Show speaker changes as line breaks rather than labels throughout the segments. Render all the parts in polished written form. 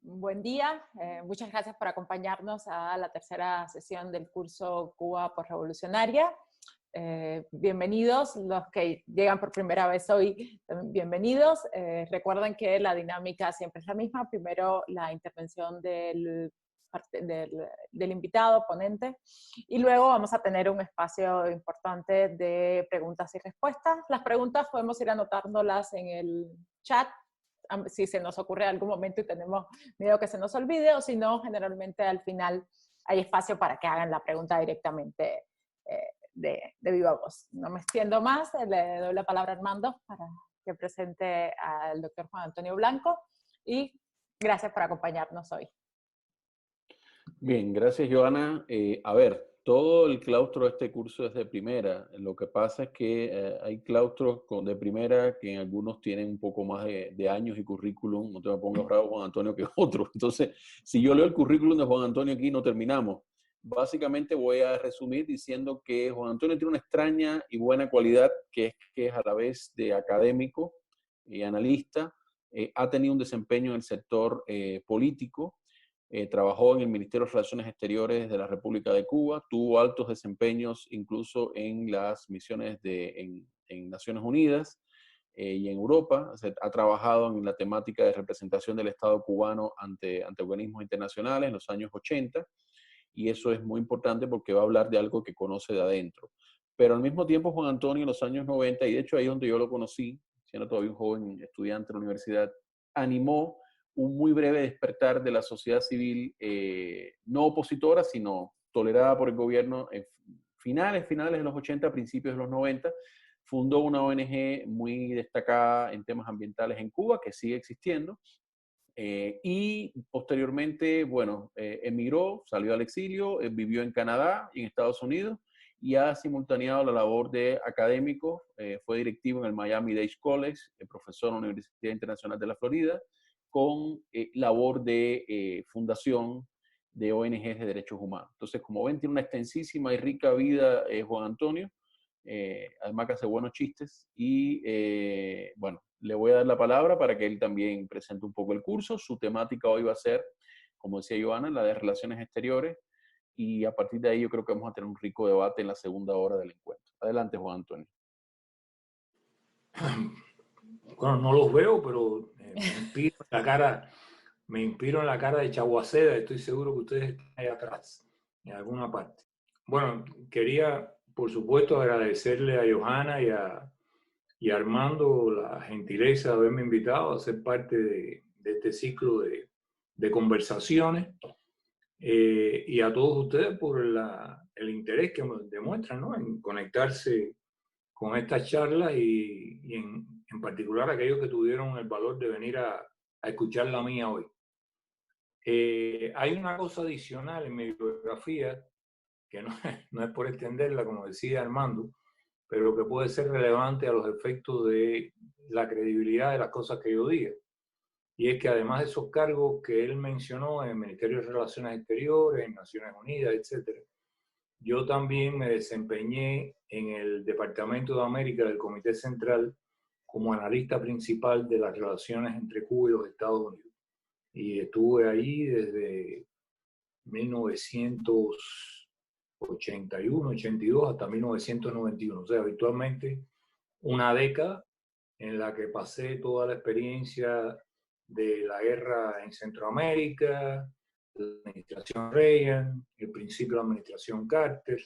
Buen día, muchas gracias por acompañarnos a la tercera sesión del curso Cuba Posrevolucionaria. Bienvenidos, los que llegan por primera vez hoy, bienvenidos. Recuerden que la dinámica siempre es la misma. Primero la intervención del invitado, ponente, y luego vamos a tener un espacio importante de preguntas y respuestas. Las preguntas podemos ir anotándolas en el chat, si se nos ocurre algún momento y tenemos miedo que se nos olvide, o si no, generalmente al final hay espacio para que hagan la pregunta directamente de viva voz. No me extiendo más, le doy la palabra a Armando para que presente al doctor Juan Antonio Blanco, y gracias por acompañarnos hoy.
Bien, gracias, Joana. A ver, todo el claustro de este curso es de primera. Lo que pasa es que hay claustros de primera que en algunos tienen un poco más de años y currículum. No te me pongas bravo, Juan Antonio, que otro. Entonces, si yo leo el currículum de Juan Antonio aquí, no terminamos. Básicamente voy a resumir diciendo que Juan Antonio tiene una extraña y buena cualidad, que es a la vez de académico y analista. Ha tenido un desempeño en el sector político. Trabajó en el Ministerio de Relaciones Exteriores de la República de Cuba, tuvo altos desempeños incluso en las misiones en Naciones Unidas y en Europa. Ha trabajado en la temática de representación del Estado cubano ante organismos internacionales en los años 80, y eso es muy importante porque va a hablar de algo que conoce de adentro. Pero al mismo tiempo, Juan Antonio en los años 90, y de hecho ahí es donde yo lo conocí, siendo todavía un joven estudiante de la universidad, animó un muy breve despertar de la sociedad civil, no opositora, sino tolerada por el gobierno en finales de los 80, principios de los 90. Fundó una ONG muy destacada en temas ambientales en Cuba, que sigue existiendo, y posteriormente, bueno, emigró, salió al exilio, vivió en Canadá y en Estados Unidos, y ha simultaneado la labor de académico. Fue directivo en el Miami-Dade College, profesor en la Universidad Internacional de la Florida, con labor de fundación de ONGs de derechos humanos. Entonces, como ven, tiene una extensísima y rica vida Juan Antonio, además que hace buenos chistes, y bueno, le voy a dar la palabra para que él también presente un poco el curso. Su temática hoy va a ser, como decía Joana, la de relaciones exteriores, y a partir de ahí yo creo que vamos a tener un rico debate en la segunda hora del encuentro. Adelante, Juan Antonio.
Bueno, no los veo, pero me inspiro en la cara de Chaguaceda. Estoy seguro que ustedes están ahí atrás, en alguna parte. Bueno, quería, por supuesto, agradecerle a Johanna y a Armando la gentileza de haberme invitado a ser parte de este ciclo de conversaciones, y a todos ustedes por el interés que demuestran, ¿no?, en conectarse con estas charlas, y en particular aquellos que tuvieron el valor de venir a escuchar la mía hoy. Hay una cosa adicional en mi biografía, que no es por extenderla, como decía Armando, pero que puede ser relevante a los efectos de la credibilidad de las cosas que yo diga. Y es que además de esos cargos que él mencionó en el Ministerio de Relaciones Exteriores, en Naciones Unidas, etc., yo también me desempeñé en el Departamento de América del Comité Central como analista principal de las relaciones entre Cuba y los Estados Unidos. Y estuve ahí desde 1981, 82 hasta 1991. O sea, habitualmente una década en la que pasé toda la experiencia de la guerra en Centroamérica, la administración Reagan, el principio de la administración Carter,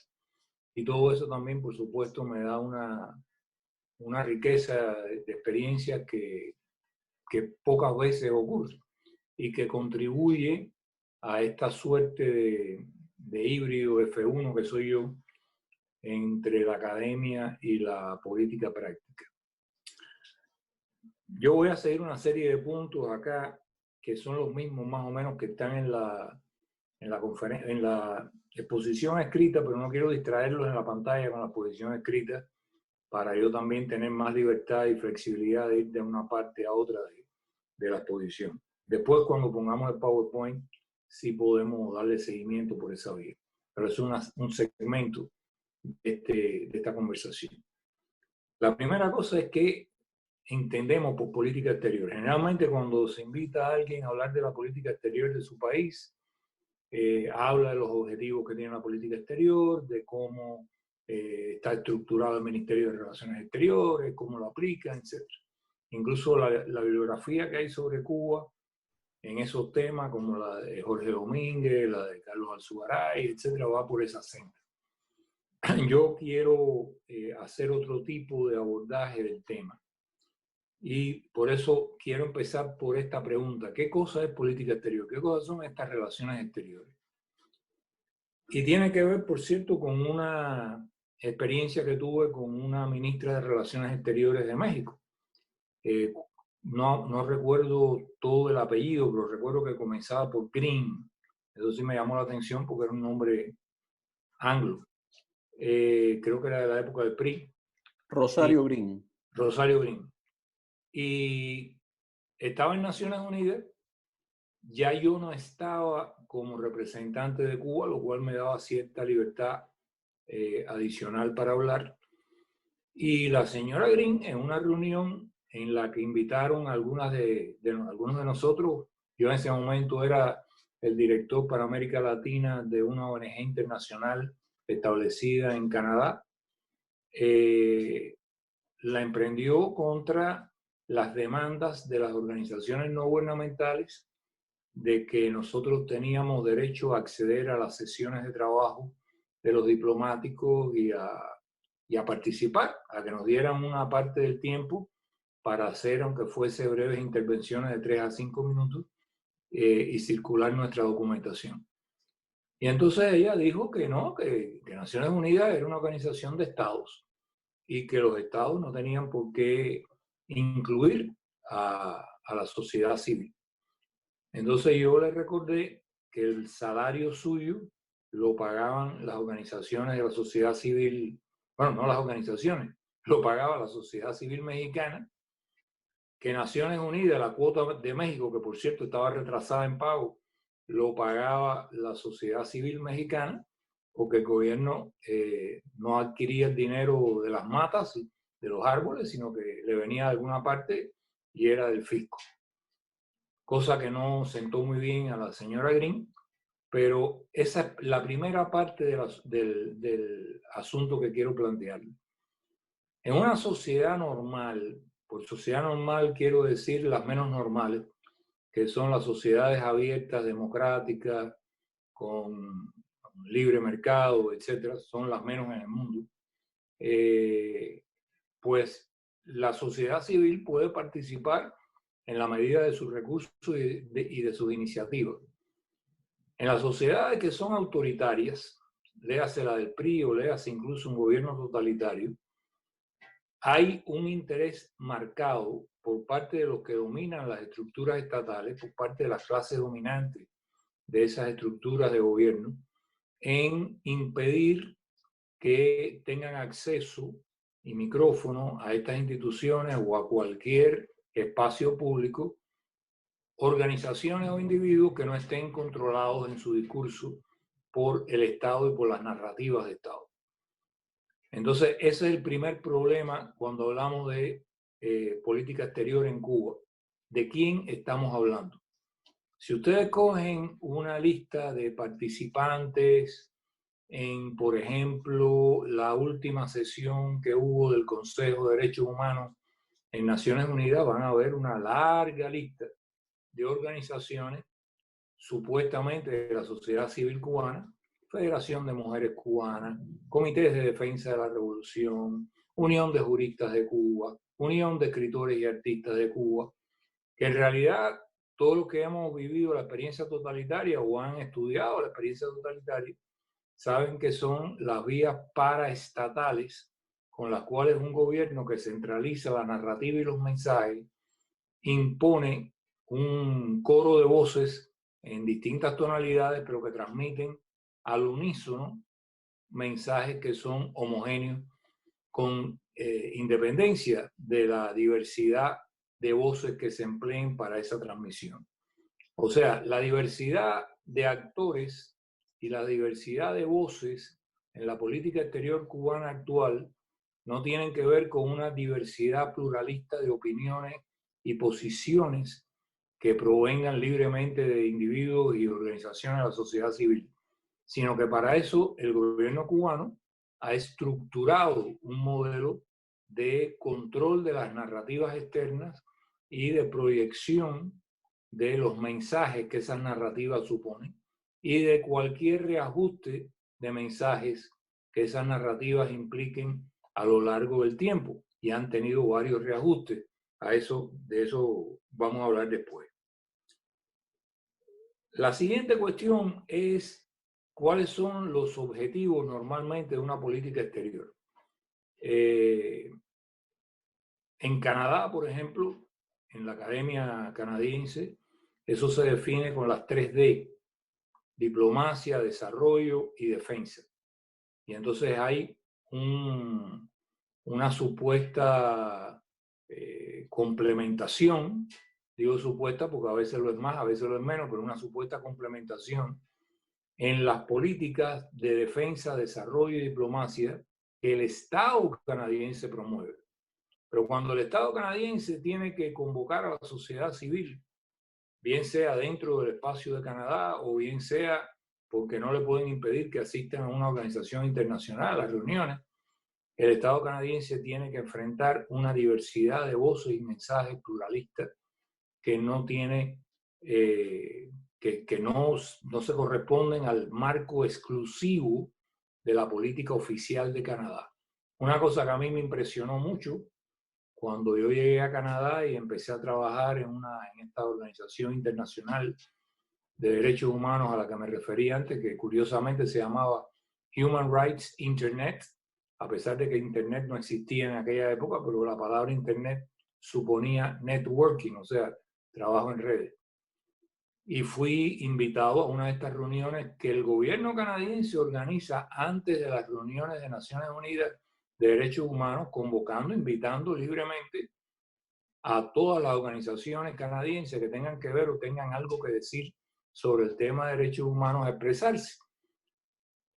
y todo eso también, por supuesto, me da una riqueza de experiencias que pocas veces ocurre, y que contribuye a esta suerte de híbrido F1 que soy yo entre la academia y la política práctica. Yo voy a seguir una serie de puntos acá que son los mismos más o menos que están en la exposición escrita, pero no quiero distraerlos en la pantalla con la exposición escrita para yo también tener más libertad y flexibilidad de ir de una parte a otra de la exposición. Después, cuando pongamos el PowerPoint, sí podemos darle seguimiento por esa vía. Pero es un segmento de esta conversación. La primera cosa es que entendemos por política exterior. Generalmente cuando se invita a alguien a hablar de la política exterior de su país, habla de los objetivos que tiene la política exterior, de cómo está estructurado el Ministerio de Relaciones Exteriores, cómo lo aplica, etc. Incluso la bibliografía que hay sobre Cuba en esos temas, como la de Jorge Domínguez, la de Carlos Alzugaray, etc., va por esa senda. Yo quiero hacer otro tipo de abordaje del tema. Y por eso quiero empezar por esta pregunta. ¿Qué cosa es política exterior? ¿Qué cosas son estas relaciones exteriores? Y tiene que ver, por cierto, con una experiencia que tuve con una ministra de Relaciones Exteriores de México. No recuerdo todo el apellido, pero recuerdo que comenzaba por Green. Eso sí me llamó la atención porque era un nombre anglo. Creo que era de la época del PRI.
Rosario Green.
Rosario Green. Y estaba en Naciones Unidas. Ya yo no estaba como representante de Cuba, lo cual me daba cierta libertad adicional para hablar. Y la señora Green, en una reunión en la que invitaron a algunos de nosotros, yo en ese momento era el director para América Latina de una ONG internacional establecida en Canadá, la emprendió contra las demandas de las organizaciones no gubernamentales de que nosotros teníamos derecho a acceder a las sesiones de trabajo de los diplomáticos y a participar, a que nos dieran una parte del tiempo para hacer, aunque fuese breves intervenciones de 3 a 5 minutos, y circular nuestra documentación. Y entonces ella dijo que no, que Naciones Unidas era una organización de estados y que los estados no tenían por qué incluir a la sociedad civil. Entonces yo le recordé que el salario suyo lo pagaban las organizaciones de la sociedad civil, bueno, no las organizaciones, lo pagaba la sociedad civil mexicana, que Naciones Unidas, la cuota de México, que por cierto estaba retrasada en pago, lo pagaba la sociedad civil mexicana, porque el gobierno no adquiría el dinero de las matas, de los árboles, sino que le venía de alguna parte y era del fisco. Cosa que no sentó muy bien a la señora Green, pero esa es la primera parte del asunto que quiero plantear. En una sociedad normal, por sociedad normal quiero decir las menos normales, que son las sociedades abiertas, democráticas, con libre mercado, etcétera, son las menos en el mundo, pues la sociedad civil puede participar en la medida de sus recursos y de sus iniciativas. En las sociedades que son autoritarias, léase la del PRI o léase incluso un gobierno totalitario, hay un interés marcado por parte de los que dominan las estructuras estatales, por parte de las clases dominantes de esas estructuras de gobierno, en impedir que tengan acceso y micrófono a estas instituciones o a cualquier espacio público, organizaciones o individuos que no estén controlados en su discurso por el Estado y por las narrativas de Estado. Entonces, ese es el primer problema cuando hablamos de política exterior en Cuba. ¿De quién estamos hablando? Si ustedes cogen una lista de participantes en, por ejemplo, la última sesión que hubo del Consejo de Derechos Humanos en Naciones Unidas, van a ver una larga lista de organizaciones supuestamente de la sociedad civil cubana, Federación de Mujeres Cubanas, Comités de Defensa de la Revolución, Unión de Juristas de Cuba, Unión de Escritores y Artistas de Cuba, que en realidad todos los que hemos vivido la experiencia totalitaria o han estudiado la experiencia totalitaria saben que son las vías paraestatales con las cuales un gobierno que centraliza la narrativa y los mensajes impone un coro de voces en distintas tonalidades, pero que transmiten al unísono mensajes que son homogéneos con independencia de la diversidad de voces que se empleen para esa transmisión. O sea, la diversidad de actores y la diversidad de voces en la política exterior cubana actual no tienen que ver con una diversidad pluralista de opiniones y posiciones que provengan libremente de individuos y organizaciones de la sociedad civil, sino que para eso el gobierno cubano ha estructurado un modelo de control de las narrativas externas y de proyección de los mensajes que esas narrativas suponen y de cualquier reajuste de mensajes que esas narrativas impliquen a lo largo del tiempo. Y han tenido varios reajustes. De eso vamos a hablar después. La siguiente cuestión es cuáles son los objetivos normalmente de una política exterior. En Canadá, por ejemplo, en la Academia Canadiense, eso se define con las 3D: diplomacia, desarrollo y defensa. Y entonces hay una supuesta complementación, digo supuesta porque a veces lo es más, a veces lo es menos, pero una supuesta complementación en las políticas de defensa, desarrollo y diplomacia que el Estado canadiense promueve. Pero cuando el Estado canadiense tiene que convocar a la sociedad civil, bien sea dentro del espacio de Canadá o bien sea porque no le pueden impedir que asistan a una organización internacional, a las reuniones, el Estado canadiense tiene que enfrentar una diversidad de voces y mensajes pluralistas que no tiene, que no se corresponden al marco exclusivo de la política oficial de Canadá. Una cosa que a mí me impresionó mucho cuando yo llegué a Canadá y empecé a trabajar en esta organización internacional de derechos humanos a la que me referí antes, que curiosamente se llamaba Human Rights Internet, a pesar de que Internet no existía en aquella época, pero la palabra Internet suponía networking, o sea, trabajo en redes. Y fui invitado a una de estas reuniones que el gobierno canadiense organiza antes de las reuniones de Naciones Unidas de Derechos Humanos, convocando, invitando libremente a todas las organizaciones canadienses que tengan que ver o tengan algo que decir sobre el tema de derechos humanos a expresarse.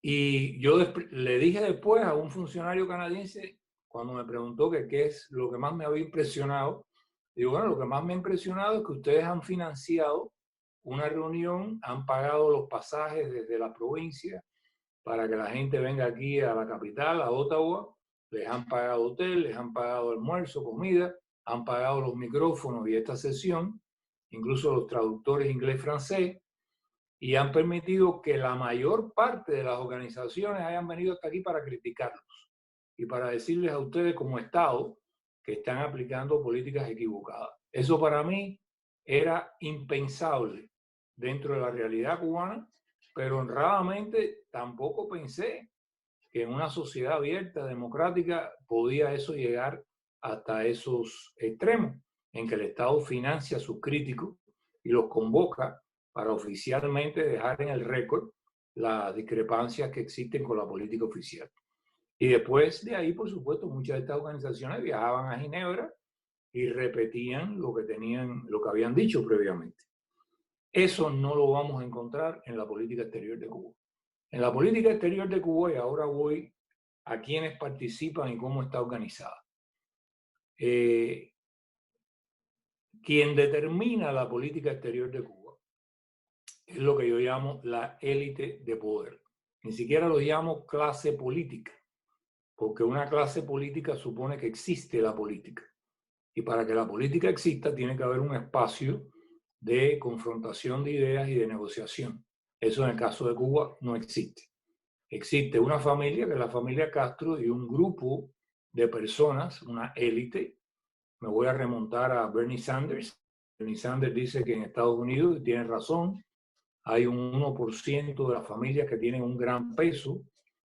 Y yo le dije después a un funcionario canadiense, cuando me preguntó que qué es lo que más me había impresionado, digo, bueno, lo que más me ha impresionado es que ustedes han financiado una reunión, han pagado los pasajes desde la provincia para que la gente venga aquí a la capital, a Ottawa, les han pagado hotel, les han pagado almuerzo, comida, han pagado los micrófonos y esta sesión, incluso los traductores inglés-francés, y han permitido que la mayor parte de las organizaciones hayan venido hasta aquí para criticarlos y para decirles a ustedes como Estado que están aplicando políticas equivocadas. Eso para mí era impensable dentro de la realidad cubana, pero honradamente tampoco pensé que en una sociedad abierta, democrática, podía eso llegar hasta esos extremos, en que el Estado financia a sus críticos y los convoca para oficialmente dejar en el récord las discrepancias que existen con la política oficial. Y después de ahí, por supuesto, muchas de estas organizaciones viajaban a Ginebra y repetían lo que habían dicho previamente. Eso no lo vamos a encontrar en la política exterior de Cuba. En la política exterior de Cuba, y ahora voy a quienes participan y cómo está organizada. Quien determina la política exterior de Cuba es lo que yo llamo la élite de poder. Ni siquiera lo llamo clase política, porque una clase política supone que existe la política. Y para que la política exista tiene que haber un espacio de confrontación de ideas y de negociación. Eso en el caso de Cuba no existe. Existe una familia, que es la familia Castro, y un grupo de personas, una élite. Me voy a remontar a Bernie Sanders. Bernie Sanders dice que en Estados Unidos, y tiene razón, hay un 1% de las familias que tienen un gran peso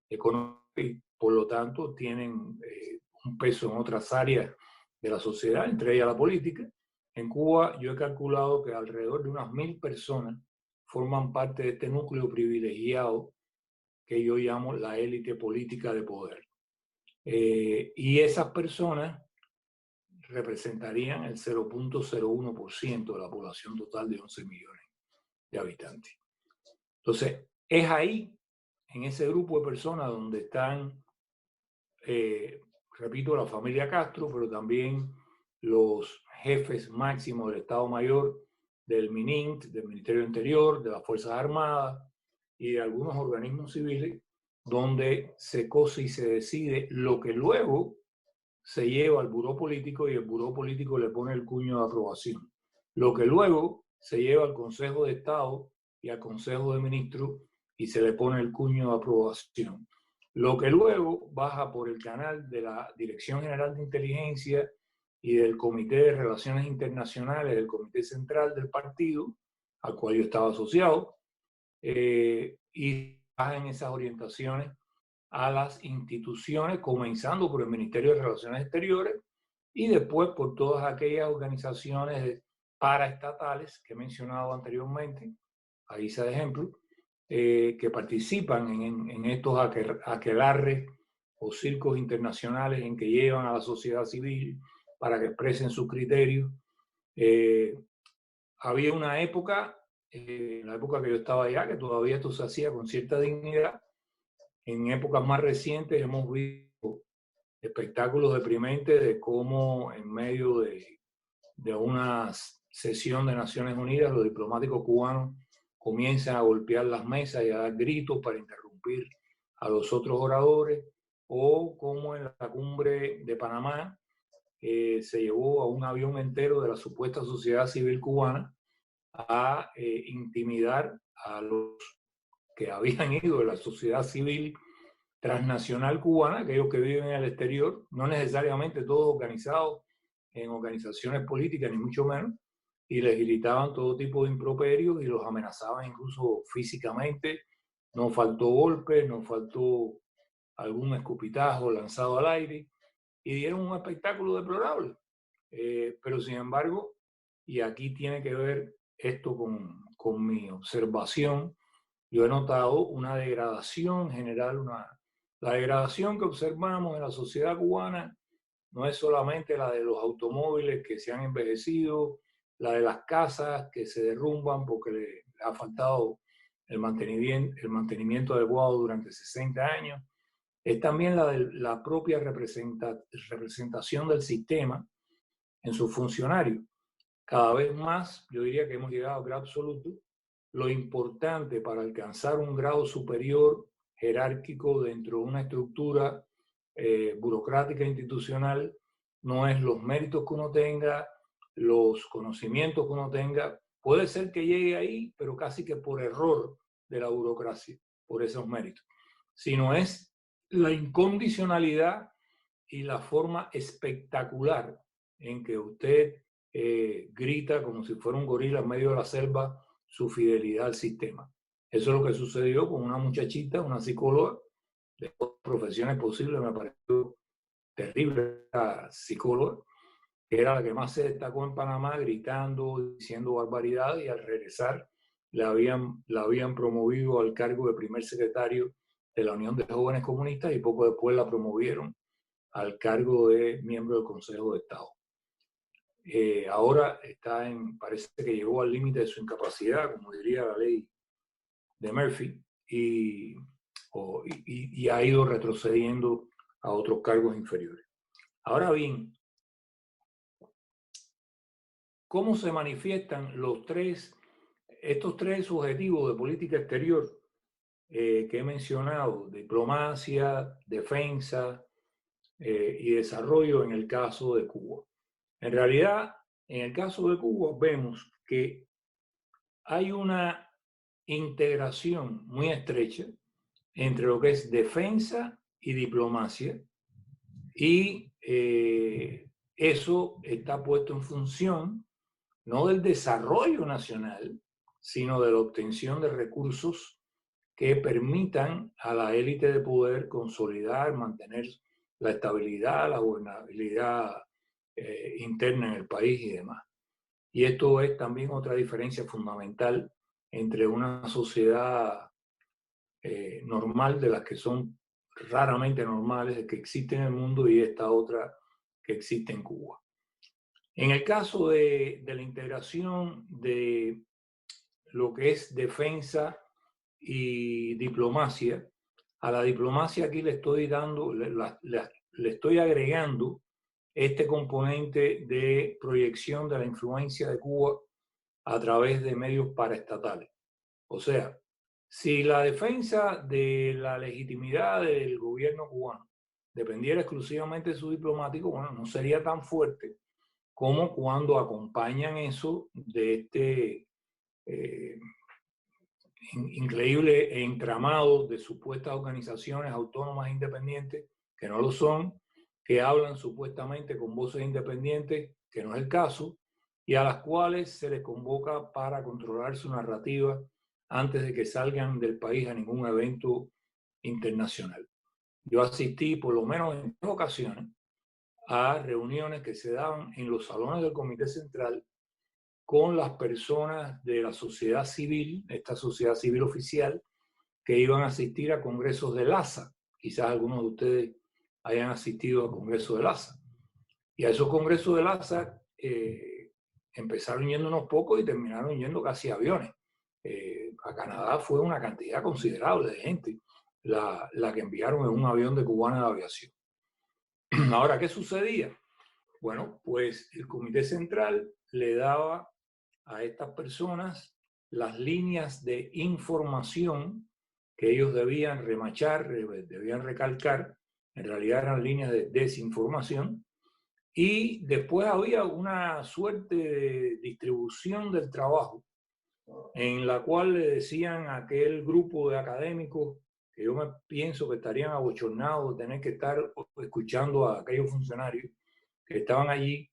económico y por lo tanto tienen un peso en otras áreas de la sociedad, entre ellas la política. En Cuba yo he calculado que alrededor de unas 1000 personas forman parte de este núcleo privilegiado que yo llamo la élite política de poder. Y esas personas representarían el 0.01% de la población total de 11 millones de habitantes. Entonces, es ahí, en ese grupo de personas, donde están repito, la familia Castro, pero también los jefes máximos del Estado Mayor, del MININT, del Ministerio del Interior, de las Fuerzas Armadas y de algunos organismos civiles, donde se cose y se decide lo que luego se lleva al buró político y el buró político le pone el cuño de aprobación. Lo que luego se lleva al Consejo de Estado y al Consejo de Ministros y se le pone el cuño de aprobación. Lo que luego baja por el canal de la Dirección General de Inteligencia y del Comité de Relaciones Internacionales, del Comité Central del partido, al cual yo estaba asociado, y bajan esas orientaciones a las instituciones, comenzando por el Ministerio de Relaciones Exteriores y después por todas aquellas organizaciones paraestatales que he mencionado anteriormente, ahí está de ejemplo, que participan en estos aquelarres o circos internacionales en que llevan a la sociedad civil para que expresen sus criterios. Había una época, la época que yo estaba allá, que todavía esto se hacía con cierta dignidad. En épocas más recientes hemos visto espectáculos deprimentes de cómo en medio de una sesión de Naciones Unidas los diplomáticos cubanos comienzan a golpear las mesas y a dar gritos para interrumpir a los otros oradores, o como en la cumbre de Panamá se llevó a un avión entero de la supuesta sociedad civil cubana a intimidar a los que habían ido de la sociedad civil transnacional cubana, aquellos que viven en el exterior, no necesariamente todos organizados en organizaciones políticas, ni mucho menos, y les gritaban todo tipo de improperios y los amenazaban incluso físicamente. No faltó golpes, no faltó algún escupitajo lanzado al aire, y dieron un espectáculo deplorable. Pero sin embargo, y aquí tiene que ver esto con mi observación, yo he notado una degradación general, la degradación que observamos en la sociedad cubana no es solamente la de los automóviles que se han envejecido, la de las casas que se derrumban porque le ha faltado el mantenimiento adecuado durante 60 años, es también la de la propia representación del sistema en sus funcionarios. Cada vez más, yo diría que hemos llegado al grado absoluto. Lo importante para alcanzar un grado superior jerárquico dentro de una estructura burocrática institucional no es los méritos que uno tenga, los conocimientos que uno tenga. Puede ser que llegue ahí, pero casi que por error de la burocracia, por esos méritos. Sino es la incondicionalidad y la forma espectacular en que usted grita como si fuera un gorila en medio de la selva su fidelidad al sistema. Eso es lo que sucedió con una muchachita, una psicóloga, de todas las profesiones posibles, me pareció terrible la psicóloga, que era la que más se destacó en Panamá, gritando, diciendo barbaridad, y al regresar la habían promovido al cargo de primer secretario de la Unión de Jóvenes Comunistas y poco después la promovieron al cargo de miembro del Consejo de Estado. Ahora parece que llegó al límite de su incapacidad, como diría la ley de Murphy, y ha ido retrocediendo a otros cargos inferiores. Ahora bien, ¿cómo se manifiestan estos tres objetivos de política exterior que he mencionado? Diplomacia, defensa y desarrollo en el caso de Cuba. En realidad, en el caso de Cuba vemos que hay una integración muy estrecha entre lo que es defensa y diplomacia, y eso está puesto en función no del desarrollo nacional, sino de la obtención de recursos que permitan a la élite de poder consolidar, mantener la estabilidad, la gobernabilidad interna en el país y demás. Y esto es también otra diferencia fundamental entre una sociedad normal, de las que son raramente normales, que existen en el mundo, y esta otra que existe en Cuba. En el caso de la integración de lo que es defensa y diplomacia, a la diplomacia aquí le estoy dando, la le estoy agregando este componente de proyección de la influencia de Cuba a través de medios paraestatales. O sea, si la defensa de la legitimidad del gobierno cubano dependiera exclusivamente de su diplomático, bueno, no sería tan fuerte como cuando acompañan eso de este increíble entramado de supuestas organizaciones autónomas independientes, que no lo son, que hablan supuestamente con voces independientes, que no es el caso, y a las cuales se les convoca para controlar su narrativa antes de que salgan del país a ningún evento internacional. Yo asistí por lo menos en 2 ocasiones a reuniones que se daban en los salones del Comité Central con las personas de la sociedad civil, esta sociedad civil oficial, que iban a asistir a congresos de LASA. Quizás algunos de ustedes hayan asistido a congresos de LASA. Y a esos congresos de LASA empezaron yendo unos pocos y terminaron yendo casi aviones. A Canadá fue una cantidad considerable de gente la que enviaron en un avión de Cubana de Aviación. Ahora, ¿qué sucedía? Bueno, pues el Comité Central le daba a estas personas las líneas de información que ellos debían remachar, debían recalcar. En realidad eran líneas de desinformación. Y después había una suerte de distribución del trabajo en la cual le decían a aquel grupo de académicos, que yo me pienso que estarían abochornados de tener que estar escuchando a aquellos funcionarios que estaban allí.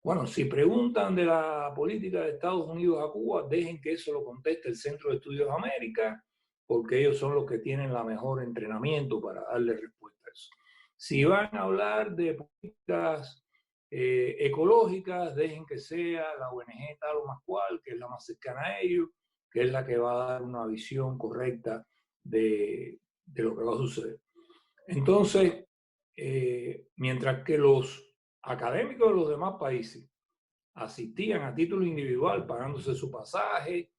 Bueno, si preguntan de la política de Estados Unidos a Cuba, dejen que eso lo conteste el Centro de Estudios de América, porque ellos son los que tienen la mejor entrenamiento para darle respuesta a eso. Si van a hablar de políticas ecológicas, dejen que sea la ONG tal o más cual, que es la más cercana a ellos, que es la que va a dar una visión correcta de lo que va a suceder. Entonces, mientras que los académicos de los demás países asistían a título individual, pagándose su pasaje,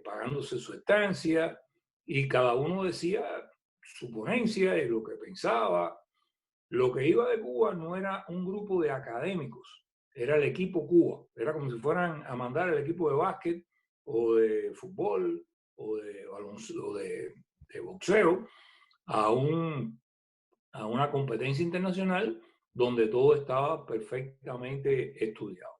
pagándose su estancia, y cada uno decía su ponencia y lo que pensaba. Lo que iba de Cuba no era un grupo de académicos, era el equipo Cuba. Era como si fueran a mandar el equipo de básquet o de fútbol o de boxeo a una competencia internacional donde todo estaba perfectamente estudiado.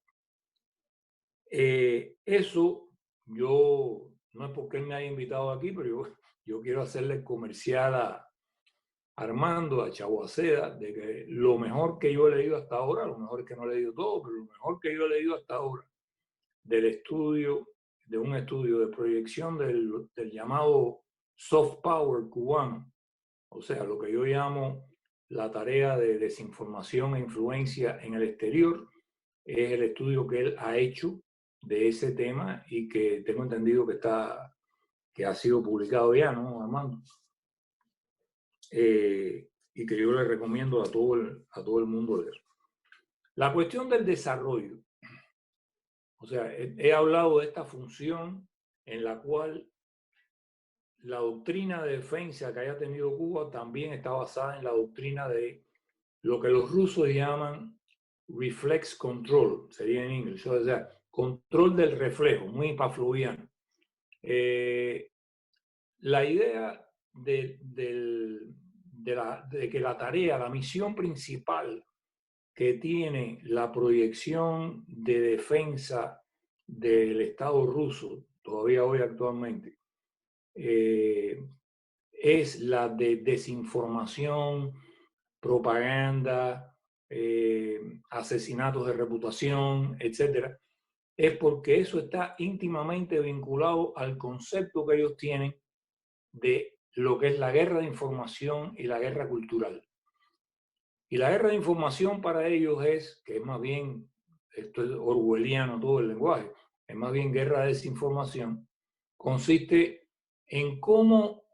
Eso yo, no es porque él me haya invitado aquí, pero yo quiero hacerle el comercial a Armando, a Chaguaceda, de que lo mejor que yo he leído hasta ahora, lo mejor es que no he leído todo, pero lo mejor que yo he leído hasta ahora del estudio, de un estudio de proyección del llamado soft power cubano, o sea, lo que yo llamo la tarea de desinformación e influencia en el exterior, es el estudio que él ha hecho de ese tema y que tengo entendido que ha sido publicado ya, ¿no, Armando? Y que yo le recomiendo a todo el mundo leer. La cuestión del desarrollo. O sea, he hablado de esta función en la cual la doctrina de defensa que haya tenido Cuba también está basada en la doctrina de lo que los rusos llaman reflex control, sería en inglés, o sea, control del reflejo, muy pavloviano. La idea de que la tarea, la misión principal que tiene la proyección de defensa del Estado ruso, todavía hoy actualmente, es la de desinformación, propaganda, asesinatos de reputación, etc., es porque eso está íntimamente vinculado al concepto que ellos tienen de lo que es la guerra de información y la guerra cultural. Y la guerra de información para ellos que es más bien, esto es orwelliano todo el lenguaje, es más bien guerra de desinformación, consiste en cómo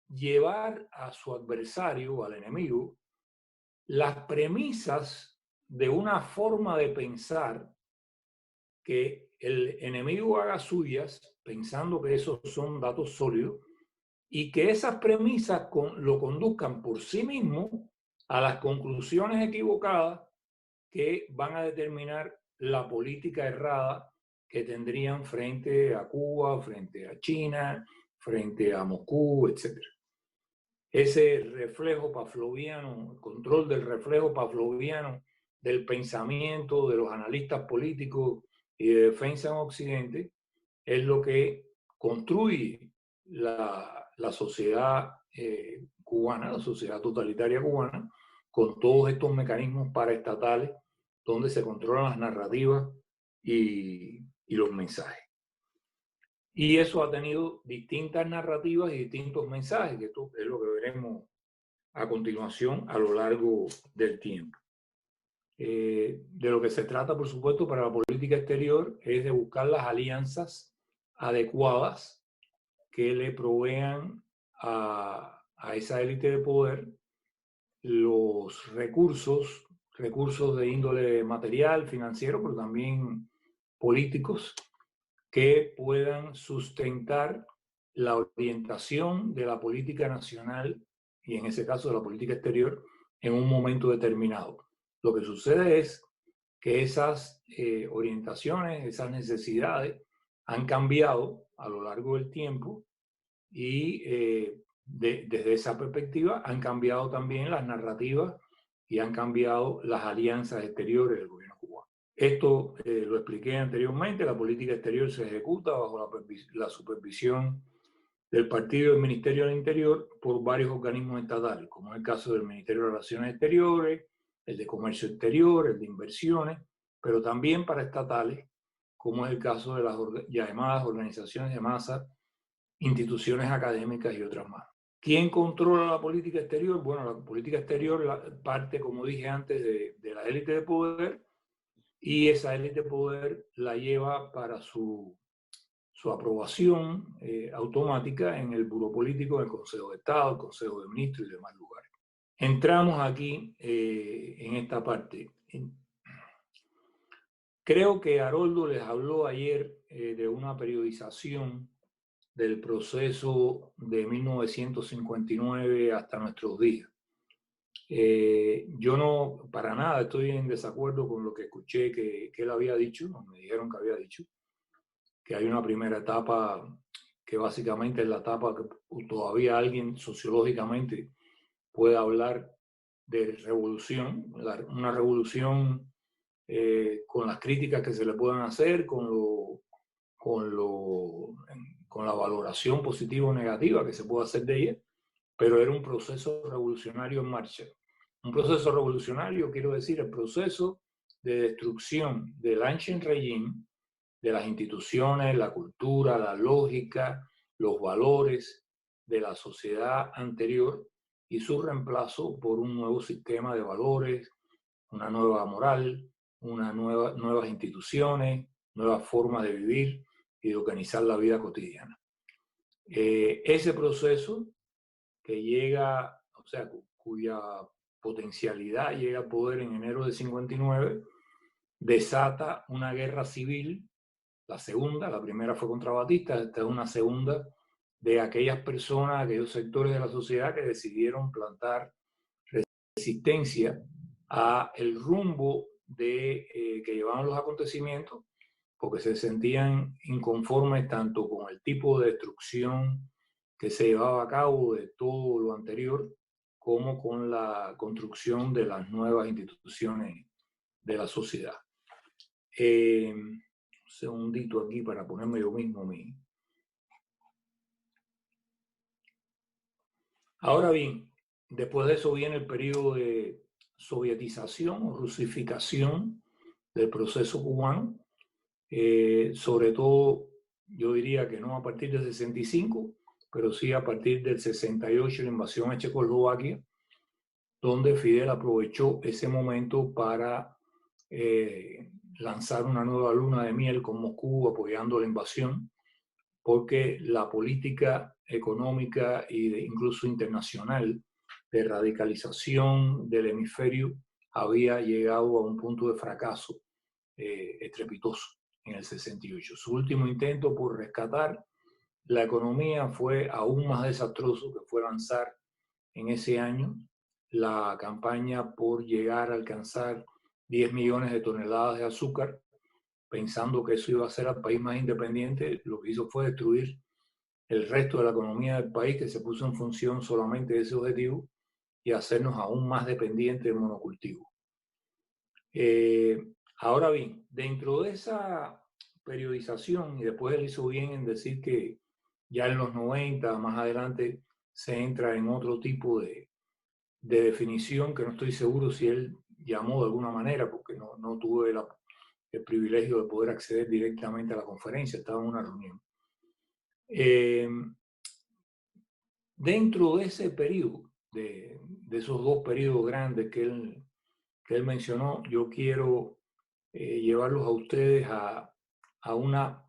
llevar a su adversario, al enemigo, las premisas de una forma de pensar que el enemigo haga suyas, pensando que esos son datos sólidos, y que esas premisas lo conduzcan por sí mismo a las conclusiones equivocadas que van a determinar la política errada que tendrían frente a Cuba, frente a China, frente a Moscú, etc. Ese reflejo pavloviano, el control del reflejo pavloviano del pensamiento de los analistas políticos y de defensa en Occidente, es lo que construye la sociedad cubana, la sociedad totalitaria cubana, con todos estos mecanismos paraestatales donde se controlan las narrativas y los mensajes. Y eso ha tenido distintas narrativas y distintos mensajes, que esto es lo que veremos a continuación a lo largo del tiempo. De lo que se trata, por supuesto, para la política exterior es de buscar las alianzas adecuadas que le provean a esa élite de poder los recursos de índole material, financiero, pero también políticos, que puedan sustentar la orientación de la política nacional y en ese caso de la política exterior en un momento determinado. Lo que sucede es que esas orientaciones, esas necesidades han cambiado a lo largo del tiempo y desde esa perspectiva han cambiado también las narrativas y han cambiado las alianzas exteriores del gobierno cubano. Esto lo expliqué anteriormente, la política exterior se ejecuta bajo la supervisión del Partido del Ministerio del Interior por varios organismos estatales, como es el caso del Ministerio de Relaciones Exteriores, el de Comercio Exterior, el de Inversiones, pero también para estatales, como es el caso de las llamadas organizaciones de masa, instituciones académicas y otras más. ¿Quién controla la política exterior? Bueno, la política exterior parte, como dije antes, de la élite de poder, y esa élite de poder la lleva para su aprobación automática en el Buró Político, en el Consejo de Estado, el Consejo de Ministros y demás lugares. Entramos aquí en esta parte. Creo que Haroldo les habló ayer de una periodización del proceso de 1959 hasta nuestros días. Yo no, para nada, estoy en desacuerdo con lo que escuché que él había dicho, me dijeron que había dicho, que hay una primera etapa que básicamente es la etapa que todavía alguien sociológicamente puede hablar de revolución, una revolución con las críticas que se le puedan hacer, con la valoración positiva o negativa que se puede hacer de ella, pero era un proceso revolucionario en marcha. Un proceso revolucionario, quiero decir, el proceso de destrucción del ancient regime, de las instituciones, la cultura, la lógica, los valores de la sociedad anterior y su reemplazo por un nuevo sistema de valores, una nueva moral, nuevas instituciones, nuevas formas de vivir y de organizar la vida cotidiana. Ese proceso que llega, o sea, cuya potencialidad llega a poder en enero de 59, desata una guerra civil, la segunda, la primera fue contra Batista, esta es una segunda de aquellas personas, aquellos sectores de la sociedad que decidieron plantar resistencia a el rumbo que llevaban los acontecimientos, porque se sentían inconformes tanto con el tipo de destrucción que se llevaba a cabo de todo lo anterior, como con la construcción de las nuevas instituciones de la sociedad. Un segundito aquí para ponerme yo mismo mi. Ahora bien, después de eso viene el periodo de sovietización o rusificación del proceso cubano, sobre todo yo diría que no a partir del 65, pero sí a partir del 68, la invasión a Checoslovaquia, donde Fidel aprovechó ese momento para lanzar una nueva luna de miel con Moscú apoyando la invasión, porque la política económica e incluso internacional de radicalización del hemisferio había llegado a un punto de fracaso estrepitoso en el 68. Su último intento por rescatar la economía fue aún más desastroso, que fue lanzar en ese año la campaña por llegar a alcanzar 10 millones de toneladas de azúcar, pensando que eso iba a hacer al país más independiente. Lo que hizo fue destruir el resto de la economía del país, que se puso en función solamente de ese objetivo, y hacernos aún más dependientes del monocultivo. Ahora bien, dentro de esa periodización, y después él hizo bien en decir que ya en los 90, más adelante, se entra en otro tipo de definición, que no estoy seguro si él llamó de alguna manera, porque no tuve el privilegio de poder acceder directamente a la conferencia, estaba en una reunión. Dentro de ese periodo, de esos dos periodos grandes que él mencionó, yo quiero llevarlos a ustedes a una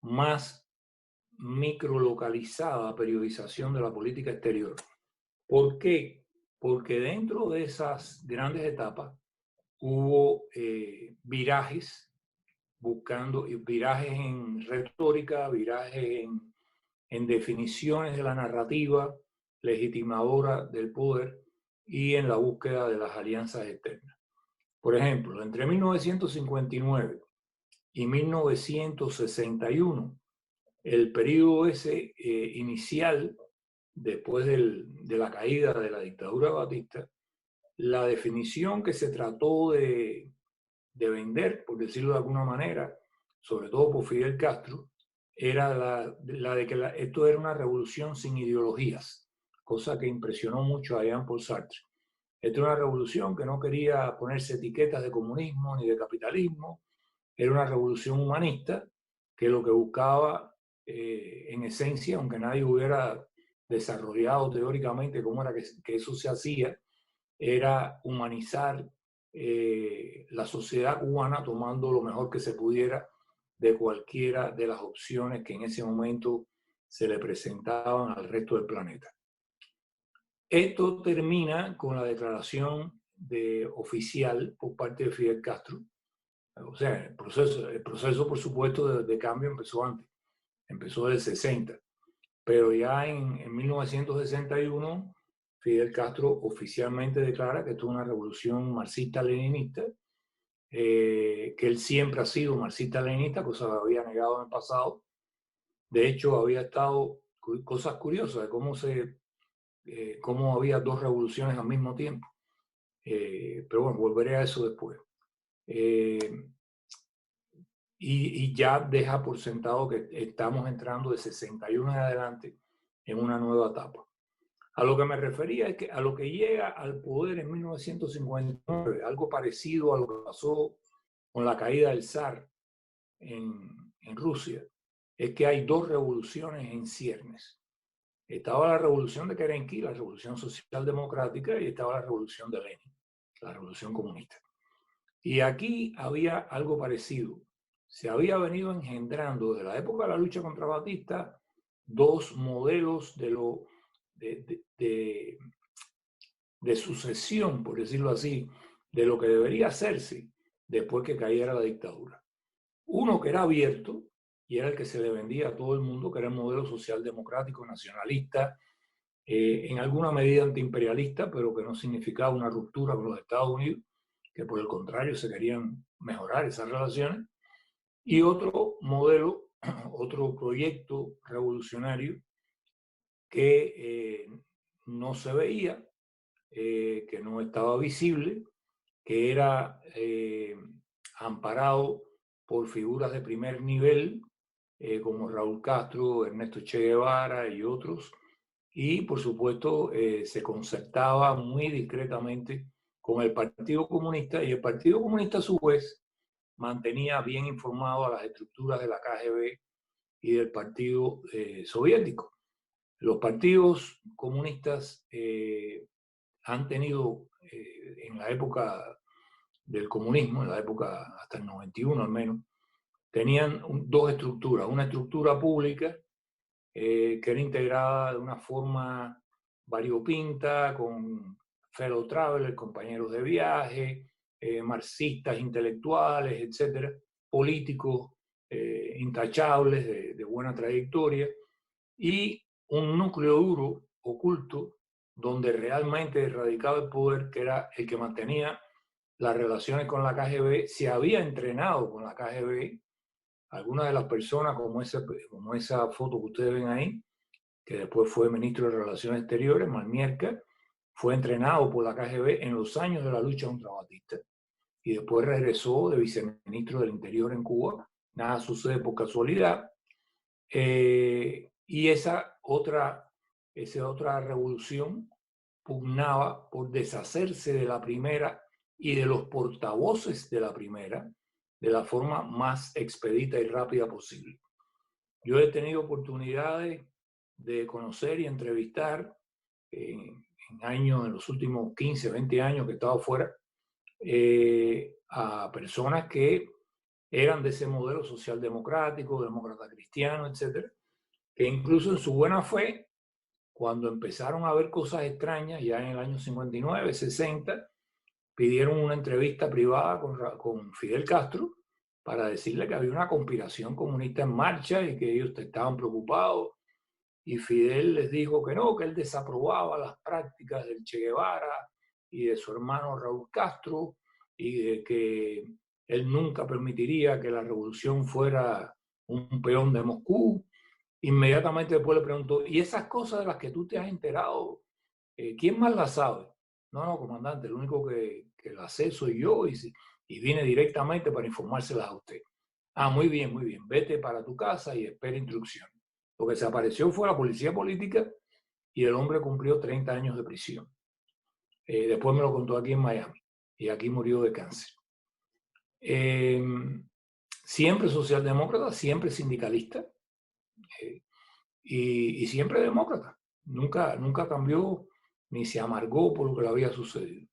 más microlocalizada periodización de la política exterior. ¿Por qué? Porque dentro de esas grandes etapas hubo virajes, buscando virajes en retórica, virajes en definiciones de la narrativa legitimadora del poder y en la búsqueda de las alianzas externas. Por ejemplo, entre 1959 y 1961, el periodo ese inicial, después de la caída de la dictadura de Batista, la definición que se trató de vender, por decirlo de alguna manera, sobre todo por Fidel Castro, era la de que esto era una revolución sin ideologías, cosa que impresionó mucho a Jean-Paul Sartre. Esto era una revolución que no quería ponerse etiquetas de comunismo ni de capitalismo, era una revolución humanista que lo que buscaba, en esencia, aunque nadie hubiera desarrollado teóricamente cómo era que eso se hacía, era humanizar la sociedad cubana tomando lo mejor que se pudiera de cualquiera de las opciones que en ese momento se le presentaban al resto del planeta. Esto termina con la declaración oficial por parte de Fidel Castro. O sea, el proceso por supuesto, de cambio empezó antes, empezó del 60, pero ya en 1961 Fidel Castro oficialmente declara que esto es una revolución marxista-leninista, que él siempre ha sido marxista-leninista, cosa que había negado en el pasado. De hecho, había estado cosas curiosas de cómo había dos revoluciones al mismo tiempo. Pero bueno, volveré a eso después. Y ya deja por sentado que estamos entrando de 61 en adelante en una nueva etapa. A lo que me refería es que a lo que llega al poder en 1959, algo parecido a lo que pasó con la caída del zar en Rusia, es que hay dos revoluciones en ciernes. Estaba la revolución de Kerensky, la revolución socialdemocrática, y estaba la revolución de Lenin, la revolución comunista. Y aquí había algo parecido. Se había venido engendrando desde la época de la lucha contra Batista dos modelos de sucesión, por decirlo así, de lo que debería hacerse después que cayera la dictadura. Uno que era abierto y era el que se le vendía a todo el mundo, que era el modelo socialdemocrático, nacionalista, en alguna medida antiimperialista, pero que no significaba una ruptura con los Estados Unidos, que por el contrario se querían mejorar esas relaciones. Y otro modelo, otro proyecto revolucionario que no se veía, que no estaba visible, que era amparado por figuras de primer nivel, como Raúl Castro, Ernesto Che Guevara y otros, y por supuesto se concertaba muy discretamente con el Partido Comunista, y el Partido Comunista a su vez mantenía bien informado a las estructuras de la KGB y del Partido Soviético. Los partidos comunistas han tenido en la época del comunismo, en la época hasta el 91 al menos, tenían dos estructuras. Una estructura pública que era integrada de una forma variopinta, con fellow travelers, compañeros de viaje, marxistas intelectuales, etcétera, políticos intachables de buena trayectoria, y un núcleo duro, oculto, donde realmente radicaba el poder, que era el que mantenía las relaciones con la KGB, se había entrenado con la KGB. Algunas de las personas, como esa foto que ustedes ven ahí, que después fue ministro de Relaciones Exteriores, Malmierka, fue entrenado por la KGB en los años de la lucha contra Batista y después regresó de viceministro del Interior en Cuba. Nada sucede por casualidad. Y esa otra revolución pugnaba por deshacerse de la primera y de los portavoces de la primera de la forma más expedita y rápida posible. Yo he tenido oportunidades de conocer y entrevistar en los últimos 15, 20 años que he estado fuera, a personas que eran de ese modelo socialdemocrático, demócrata cristiano, etcétera, que incluso en su buena fe, cuando empezaron a ver cosas extrañas, ya en el año 59, 60, pidieron una entrevista privada con Fidel Castro para decirle que había una conspiración comunista en marcha y que ellos estaban preocupados. Y Fidel les dijo que no, que él desaprobaba las prácticas del Che Guevara y de su hermano Raúl Castro y de que él nunca permitiría que la revolución fuera un peón de Moscú. Inmediatamente después le preguntó, ¿y esas cosas de las que tú te has enterado, quién más las sabe? No, comandante, el único que las sé soy yo y vine directamente para informárselas a usted. Ah, muy bien, vete para tu casa y espera instrucciones. Lo que se apareció fue la policía política y el hombre cumplió 30 años de prisión. Después me lo contó aquí en Miami y aquí murió de cáncer. Siempre socialdemócrata, siempre sindicalista y siempre demócrata. Nunca cambió ni se amargó por lo que le había sucedido.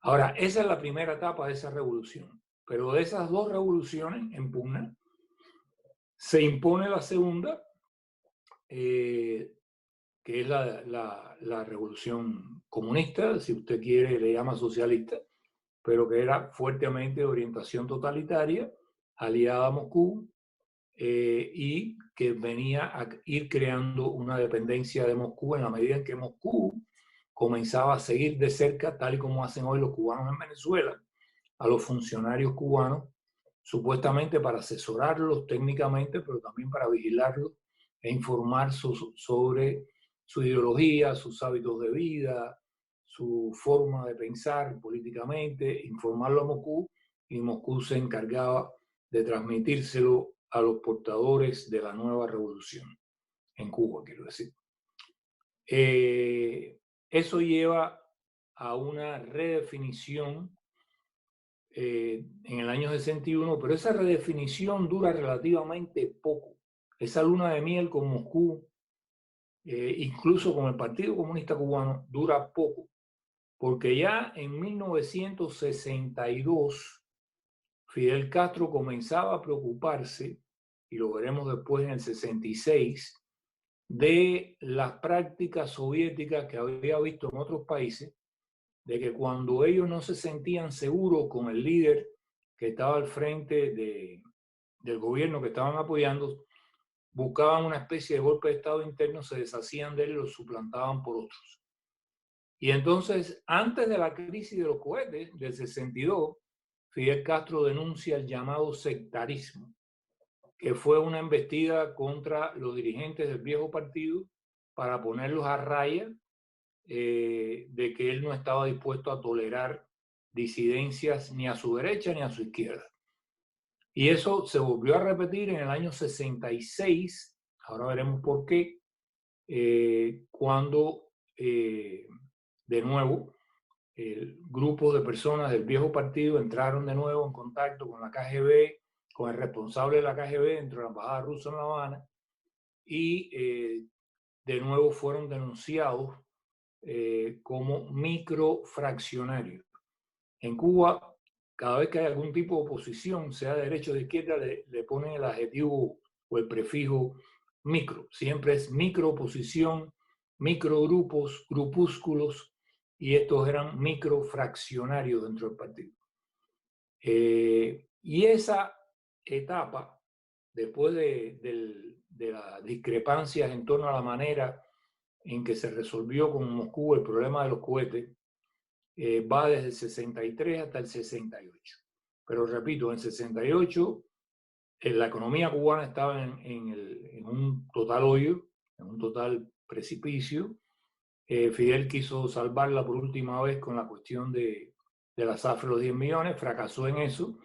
Ahora, esa es la primera etapa de esa revolución. Pero de esas dos revoluciones en pugna, se impone la segunda, que es la revolución comunista, si usted quiere le llama socialista, pero que era fuertemente de orientación totalitaria, aliada a Moscú, y que venía a ir creando una dependencia de Moscú en la medida en que Moscú comenzaba a seguir de cerca, tal y como hacen hoy los cubanos en Venezuela, a los funcionarios cubanos, supuestamente para asesorarlos técnicamente, pero también para vigilarlos e informar sobre su ideología, sus hábitos de vida, su forma de pensar políticamente, informarlo a Moscú, y Moscú se encargaba de transmitírselo a los portadores de la nueva revolución, en Cuba, quiero decir. Eso lleva a una redefinición en el año 61, pero esa redefinición dura relativamente poco. Esa luna de miel con Moscú, incluso con el Partido Comunista Cubano, dura poco, porque ya en 1962 Fidel Castro comenzaba a preocuparse, y lo veremos después en el 66, de las prácticas soviéticas que había visto en otros países, de que cuando ellos no se sentían seguros con el líder que estaba al frente del gobierno que estaban apoyando, buscaban una especie de golpe de Estado interno, se deshacían de él y lo suplantaban por otros. Y entonces, antes de la crisis de los cohetes del 62, Fidel Castro denuncia el llamado sectarismo, que fue una embestida contra los dirigentes del viejo partido para ponerlos a raya, de que él no estaba dispuesto a tolerar disidencias ni a su derecha ni a su izquierda. Y eso se volvió a repetir en el año 66, ahora veremos por qué, cuando de nuevo el grupo de personas del viejo partido entraron de nuevo en contacto con la KGB, con el responsable de la KGB dentro de la embajada rusa en La Habana, y de nuevo fueron denunciados como microfraccionarios. En Cuba, cada vez que hay algún tipo de oposición, sea de derecha o de izquierda, le ponen el adjetivo o el prefijo micro. Siempre es microoposición, microgrupos, grupúsculos, y estos eran microfraccionarios dentro del partido. Y esa etapa, después de las discrepancias en torno a la manera en que se resolvió con Moscú el problema de los cohetes va desde el 63 hasta el 68. Pero repito, en el 68 la economía cubana estaba en un total hoyo, en un total precipicio. Fidel quiso salvarla por última vez con la cuestión de la zafra de los 10 millones, fracasó en eso,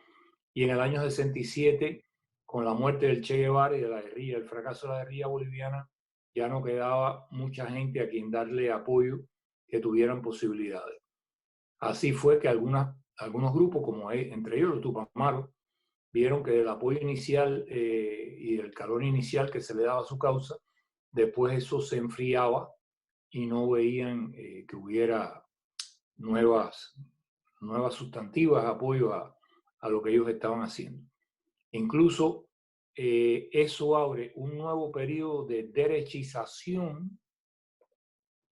y en el año 67, con la muerte del Che Guevara y de la guerrilla, el fracaso de la guerrilla boliviana, ya no quedaba mucha gente a quien darle apoyo que tuvieran posibilidades. Así fue que algunos grupos, como entre ellos los Tupamaros, vieron que el apoyo inicial y el calor inicial que se le daba a su causa, después eso se enfriaba y no veían que hubiera nuevas sustantivas apoyo a lo que ellos estaban haciendo. Incluso eso abre un nuevo periodo de derechización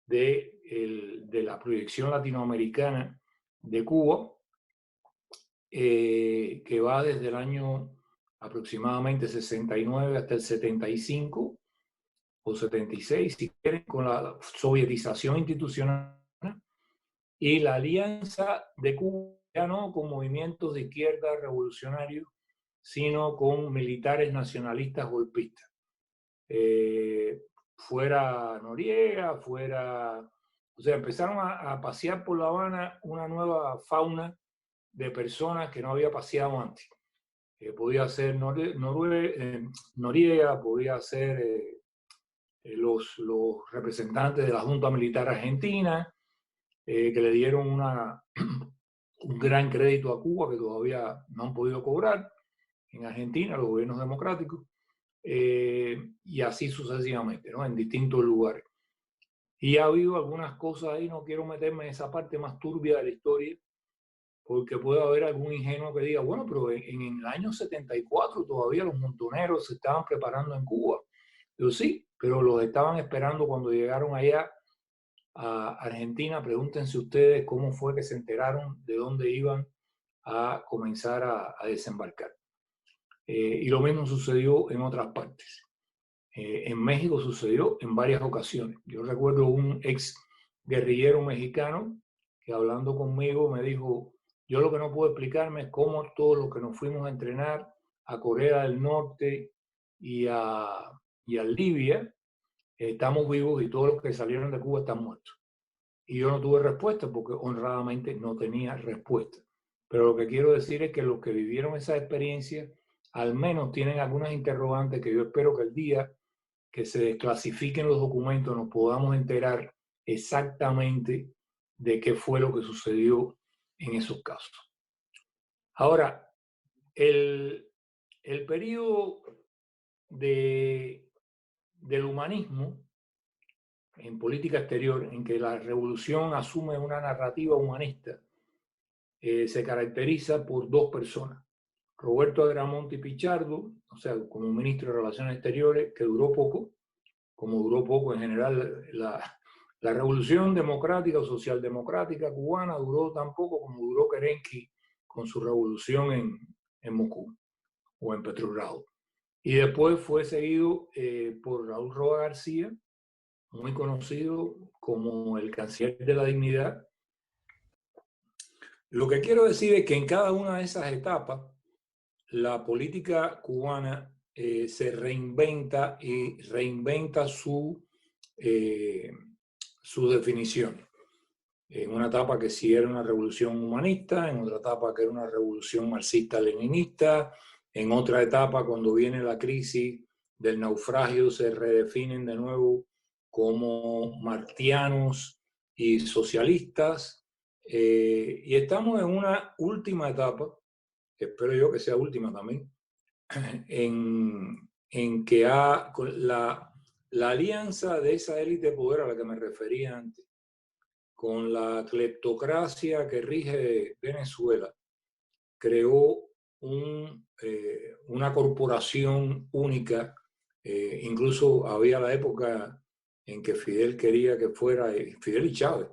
de la proyección latinoamericana de Cuba, que va desde el año aproximadamente 69 hasta el 75 o 76, si quieren, con la sovietización institucional y la alianza de Cuba, ya no con movimientos de izquierda revolucionarios, sino con militares nacionalistas golpistas. Fuera Noriega, o sea, empezaron a pasear por La Habana una nueva fauna de personas que no había paseado antes. Podía ser Noriega, podía ser los representantes de la Junta Militar Argentina, que le dieron un gran crédito a Cuba que todavía no han podido cobrar en Argentina, los gobiernos democráticos, y así sucesivamente, ¿no? En distintos lugares. Y ha habido algunas cosas ahí, no quiero meterme en esa parte más turbia de la historia, porque puede haber algún ingenuo que diga, bueno, pero en el año 74 todavía los montoneros se estaban preparando en Cuba. Yo sí, pero los estaban esperando cuando llegaron allá a Argentina. Pregúntense ustedes cómo fue que se enteraron de dónde iban a comenzar a desembarcar. Y lo mismo sucedió en otras partes. En México sucedió en varias ocasiones. Yo recuerdo un ex guerrillero mexicano que hablando conmigo me dijo, yo lo que no puedo explicarme es cómo todos los que nos fuimos a entrenar a Corea del Norte y a Libia estamos vivos y todos los que salieron de Cuba están muertos. Y yo no tuve respuesta porque honradamente no tenía respuesta. Pero lo que quiero decir es que los que vivieron esa experiencia al menos tienen algunas interrogantes que yo espero que el día que se desclasifiquen los documentos nos podamos enterar exactamente de qué fue lo que sucedió en esos casos. Ahora, el periodo del humanismo en política exterior, en que la revolución asume una narrativa humanista, se caracteriza por dos personas. Roberto Agramonte y Pichardo, o sea, como ministro de Relaciones Exteriores, que duró poco, como duró poco en general la revolución democrática o socialdemocrática cubana, duró tan poco como duró Kerensky con su revolución en Moscú o en Petrogrado. Y después fue seguido por Raúl Roa García, muy conocido como el canciller de la dignidad. Lo que quiero decir es que en cada una de esas etapas, la política cubana se reinventa y reinventa sus definiciones. En una etapa que sí era una revolución humanista, en otra etapa que era una revolución marxista-leninista, en otra etapa cuando viene la crisis del naufragio se redefinen de nuevo como martianos y socialistas, y estamos en una última etapa, que espero yo que sea última también, en que la alianza de esa élite de poder a la que me refería antes, con la cleptocracia que rige Venezuela, creó una corporación única. Incluso había la época en que Fidel quería que fuera, Fidel y Chávez,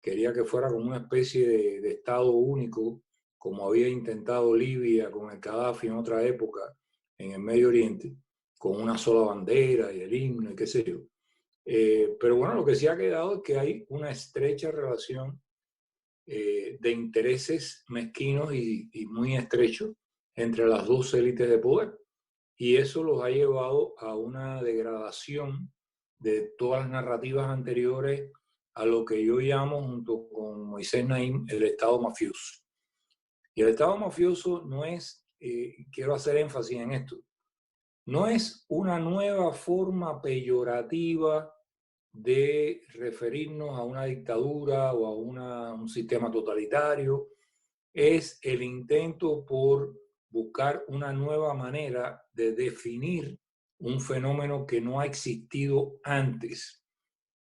quería que fuera como una especie de Estado único, como había intentado Libia con el Gaddafi en otra época en el Medio Oriente, con una sola bandera y el himno y qué sé yo. Pero bueno, lo que sí ha quedado es que hay una estrecha relación de intereses mezquinos y muy estrechos entre las dos élites de poder. Y eso los ha llevado a una degradación de todas las narrativas anteriores a lo que yo llamo, junto con Moisés Naim, el Estado mafioso. Y el Estado mafioso no es, quiero hacer énfasis en esto, no es una nueva forma peyorativa de referirnos a una dictadura o a un sistema totalitario. Es el intento por buscar una nueva manera de definir un fenómeno que no ha existido antes.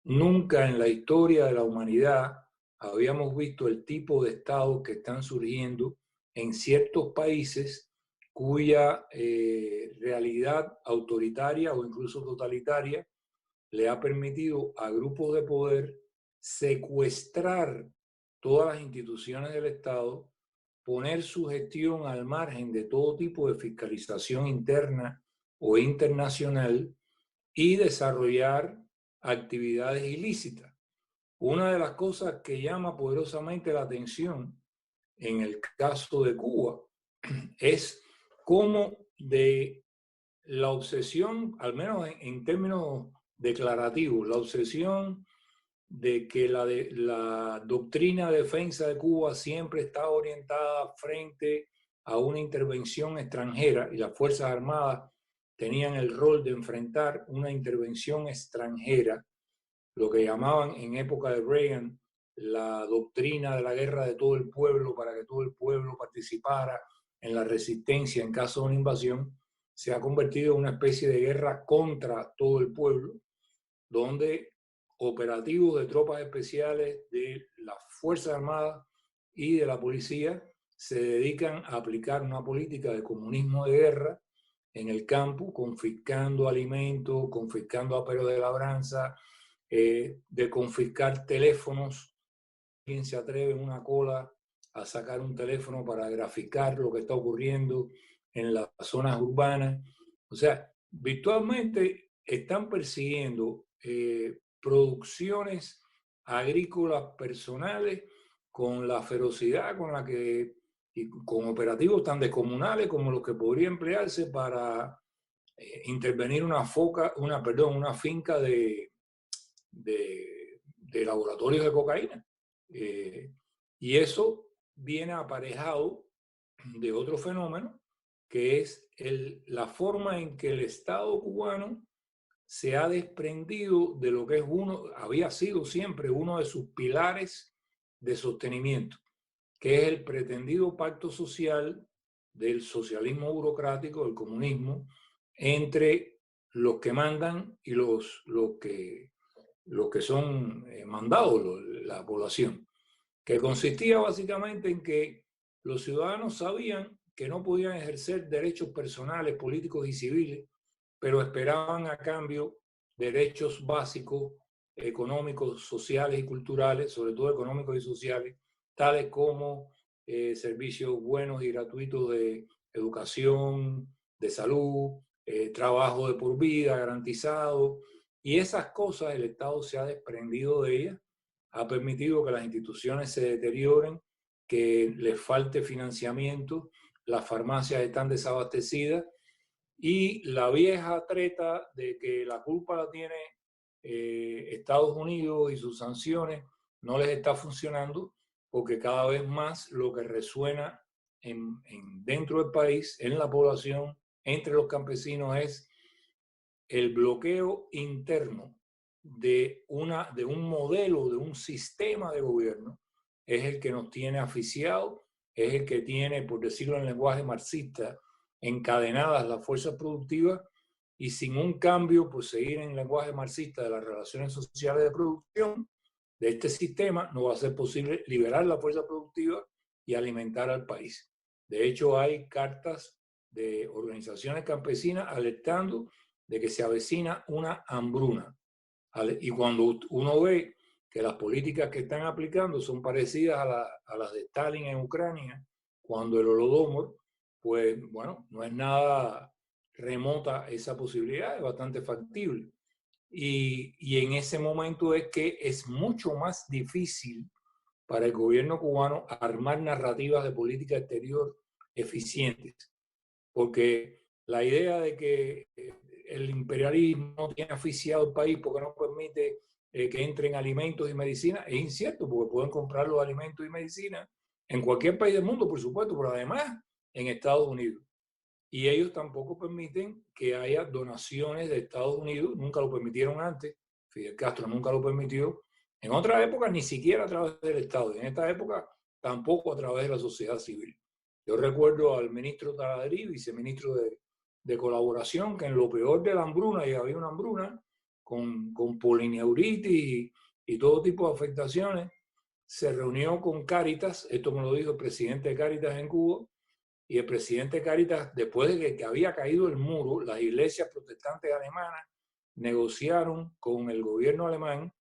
Nunca en la historia de la humanidad habíamos visto el tipo de estados que están surgiendo en ciertos países cuya realidad autoritaria o incluso totalitaria le ha permitido a grupos de poder secuestrar todas las instituciones del Estado, poner su gestión al margen de todo tipo de fiscalización interna o internacional y desarrollar actividades ilícitas. Una de las cosas que llama poderosamente la atención en el caso de Cuba es cómo de la obsesión, al menos en términos declarativos, la obsesión de que la doctrina de defensa de Cuba siempre está orientada frente a una intervención extranjera y las Fuerzas Armadas tenían el rol de enfrentar una intervención extranjera, lo que llamaban en época de Reagan la doctrina de la guerra de todo el pueblo para que todo el pueblo participara en la resistencia en caso de una invasión, se ha convertido en una especie de guerra contra todo el pueblo, donde operativos de tropas especiales de las Fuerzas Armadas y de la policía se dedican a aplicar una política de comunismo de guerra en el campo, confiscando alimentos, confiscando aperos de labranza, de confiscar teléfonos. ¿Quién se atreve en una cola a sacar un teléfono para graficar lo que está ocurriendo en las zonas urbanas? O sea, virtualmente están persiguiendo producciones agrícolas personales con la ferocidad con la que, y con operativos tan descomunales como los que podría emplearse para intervenir una finca de laboratorios de cocaína. Y eso viene aparejado de otro fenómeno, que es la forma en que el Estado cubano se ha desprendido de lo que había sido siempre uno de sus pilares de sostenimiento, que es el pretendido pacto social del socialismo burocrático, del comunismo, entre los que mandan y los que son mandados, la población, que consistía básicamente en que los ciudadanos sabían que no podían ejercer derechos personales, políticos y civiles, pero esperaban a cambio derechos básicos, económicos, sociales y culturales, sobre todo económicos y sociales, tales como servicios buenos y gratuitos de educación, de salud, trabajo de por vida garantizado. Y esas cosas el Estado se ha desprendido de ellas, ha permitido que las instituciones se deterioren, que les falte financiamiento, las farmacias están desabastecidas y la vieja treta de que la culpa la tiene Estados Unidos y sus sanciones no les está funcionando, porque cada vez más lo que resuena dentro del país, en la población, entre los campesinos, es el bloqueo interno de un modelo, de un sistema de gobierno, es el que nos tiene asfixiados, es el que tiene, por decirlo en lenguaje marxista, encadenadas las fuerzas productivas, y sin un cambio, pues seguir en el lenguaje marxista de las relaciones sociales de producción de este sistema, no va a ser posible liberar la fuerza productiva y alimentar al país. De hecho, hay cartas de organizaciones campesinas alertando de que se avecina una hambruna. Y cuando uno ve que las políticas que están aplicando son parecidas a las de Stalin en Ucrania, cuando el Holodomor, pues bueno, no es nada remota esa posibilidad, es bastante factible. y en ese momento es que es mucho más difícil para el gobierno cubano armar narrativas de política exterior eficientes, porque la idea de que el imperialismo tiene asfixiado el país porque no permite que entren alimentos y medicinas es incierto, porque pueden comprar los alimentos y medicinas en cualquier país del mundo, por supuesto, pero además en Estados Unidos. Y ellos tampoco permiten que haya donaciones de Estados Unidos, nunca lo permitieron antes, Fidel Castro nunca lo permitió, en otras épocas ni siquiera a través del Estado, y en esta época tampoco a través de la sociedad civil. Yo recuerdo al ministro Taladrí, viceministro de Colaboración, que en lo peor de la hambruna, y había una hambruna con polineuritis y todo tipo de afectaciones, se reunió con Cáritas, esto me lo dijo el presidente de Cáritas en Cuba, y el presidente Cáritas, después de que había caído el muro, las iglesias protestantes alemanas negociaron con el gobierno alemán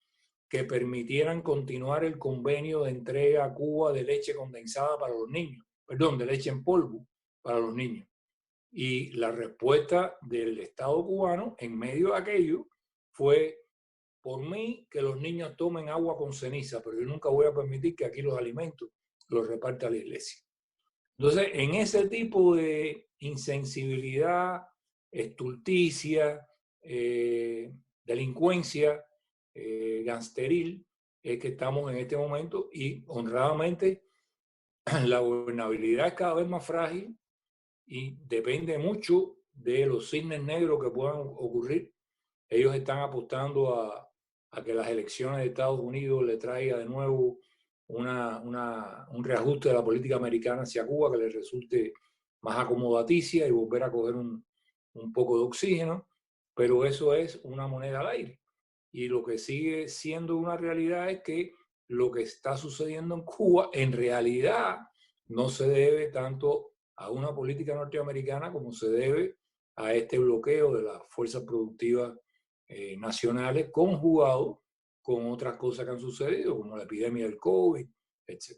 que permitieran continuar el convenio de entrega a Cuba de leche condensada para los niños, perdón, de leche en polvo para los niños. Y la respuesta del Estado cubano en medio de aquello fue: por mí que los niños tomen agua con ceniza, pero yo nunca voy a permitir que aquí los alimentos los reparta la iglesia. Entonces, en ese tipo de insensibilidad, estulticia, delincuencia, gangsteril, es que estamos en este momento, y honradamente la gobernabilidad es cada vez más frágil y depende mucho de los cisnes negros que puedan ocurrir. Ellos están apostando a que las elecciones de Estados Unidos le traiga de nuevo un reajuste de la política americana hacia Cuba que les resulte más acomodaticia y volver a coger un poco de oxígeno, pero eso es una moneda al aire. Y lo que sigue siendo una realidad es que lo que está sucediendo en Cuba en realidad no se debe tanto a una política norteamericana como se debe a este bloqueo de las fuerzas productivas nacionales, conjugado con otras cosas que han sucedido, como la epidemia del COVID, etc.